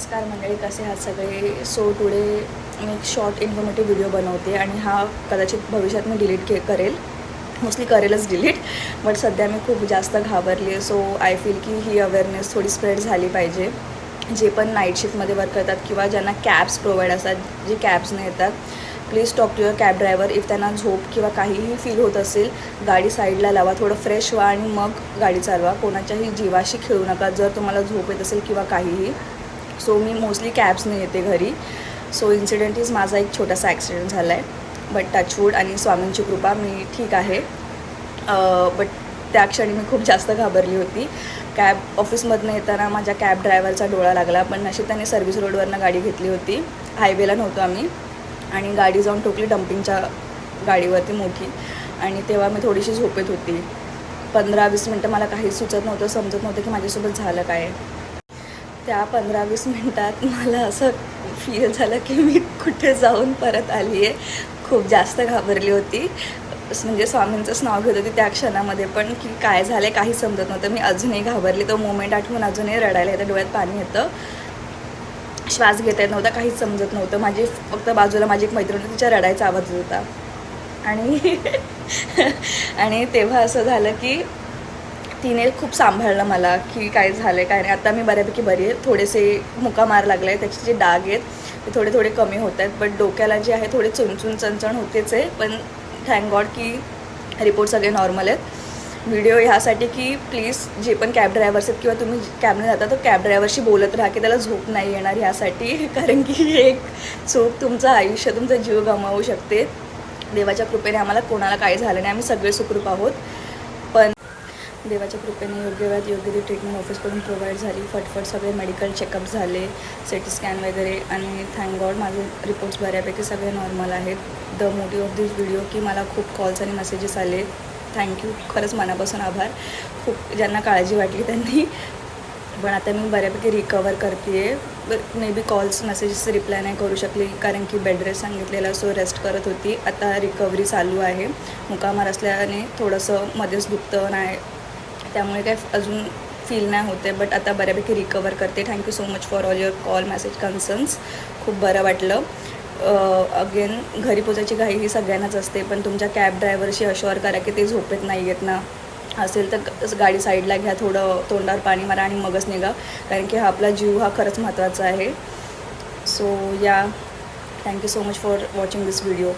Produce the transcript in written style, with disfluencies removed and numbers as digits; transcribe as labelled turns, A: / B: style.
A: नमस्कार मंडळी, कसे आहात सगळे. सो टुडे मी एक शॉर्ट इन्फॉर्मेटिव्ह व्हिडिओ बनवते आणि हा कदाचित भविष्यात मी डिलीट करेल, मोस्टली करेलच डिलीट. बट सध्या मी खूप जास्त घाबरली आहे. सो आय फील की ही अवेअरनेस थोडी स्प्रेड झाली पाहिजे. जे पण नाईट शिफ्टमध्ये वर्क करतात किंवा ज्यांना कॅब्स प्रोव्हाइड असतात, जे कॅब्सने येतात, please talk to your cab driver. If त्यांना झोप किंवा काहीही फील होत असेल, गाडी साईडला लावा, थोडं फ्रेश व्हा आणि मग गाडी चालवा. कोणाच्याही जीवाशी खेळू नका जर तुम्हाला झोप येत असेल किंवा काहीही. सो मी मोस्टली कॅब्सने येते घरी. सो इन्सिडेंट इज माझा एक छोटासा ॲक्सिडेंट झाला आहे, बट टचवूड आणि स्वामींची कृपा मी ठीक आहे. बट त्या क्षणी मी खूप जास्त घाबरली होती. कॅब ऑफिसमधनं येताना माझ्या कॅब ड्रायव्हरचा डोळा लागला, पण नशीब त्याने सर्व्हिस रोडवरनं गाडी घेतली होती, हायवेला नव्हतो आम्ही. आणि गाडी जाऊन ठोकली डम्पिंगच्या गाडीवरती मोठी. आणि तेव्हा मी थोडीशी झोपेत होती. 15-20 मिनटं मला काहीच सुचत नव्हतं, समजत नव्हतं की माझ्यासोबत झालं काय. त्या 15-20 मिनटात मला असं फील झालं की मी कुठे जाऊन परत आली आहे. खूप जास्त घाबरली होती, म्हणजे स्वामींचंच नाव घेत होती त्या क्षणामध्ये पण, की काय झालं आहे काही समजत नव्हतं. मी अजूनही घाबरली. तो मोमेंट आठवून अजूनही रडायला येतं, डोळ्यात पाणी येतं, श्वास घेता येत नव्हता, काहीच समजत नव्हतं. माझी फक्त बाजूला माझी एक मैत्रीण होती, तिच्या रडायचा आवाज होता. आणि तेव्हा असं झालं की तिने खूप सांभाळलं मला की काय झालं आहे काय नाही. आता मी बऱ्यापैकी बरी आहे. थोडेसे मुका मार लागला आहे, त्याचे जे डाग आहेत ते थोडे थोडे कमी होत आहेत. बट डोक्याला जे आहे थोडे चुनचुन चणचण होतेच आहे. पण थँक गॉड की रिपोर्ट सगळे नॉर्मल आहेत. व्हिडिओ ह्यासाठी की प्लीज जे पण कॅब ड्रायव्हर्स आहेत किंवा तुम्ही कॅबने जाता तर कॅब ड्रायव्हरशी बोलत राहा की त्याला झोप नाही येणार ह्यासाठी. कारण की एक चूक तुमचं आयुष्य, तुमचा जीव गमावू शकते. देवाच्या कृपेने आम्हाला कोणाला काही झालं नाही, आम्ही सगळे सुखरूप आहोत. पण देवाच्या कृपेने योग्य वेळात योग्य ती ट्रीटमेंट ऑफिसकडून प्रोव्हाइड झाली. फटफट सगळे मेडिकल चेकअप झाले, CT स्कॅन वगैरे. आणि थँक गॉड माझे रिपोर्ट्स बऱ्यापैकी सगळे नॉर्मल आहेत. The motive of this video की मला खूप कॉल्स आणि मेसेजेस आले. थँक्यू, खरंच मनापासून आभार. खूप ज्यांना काळजी वाटली त्यांनी. पण आता मी बऱ्यापैकी रिकवर करते आहे. May be calls messages reply नाही करू शकली कारण की बेड रेस्ट सांगितलेला, सो रेस्ट करत होती. आता रिकव्हरी चालू आहे. मुकामार असल्याने थोडंसं मध्येच दुखतं नाही, त्यामुळे काय अजून फील नाही होते. बट आता बऱ्यापैकी रिकवर करते. Thank you so much for all your call, message, concerns. खूप बरं वाटलं. अगेन घरी पोचायची घाई ही सगळ्यांनाच असते, पण तुमच्या कॅब ड्रायव्हरशी अश्युअर करा की ते झोपेत नाही आहेत ना. असेल तर गाडी साईडला घ्या, थोडं तोंडावर पाणी मारा आणि मगच निघा, कारण की हा आपला जीव हा खरंच महत्त्वाचा आहे. सो या, thank you so much for watching this video.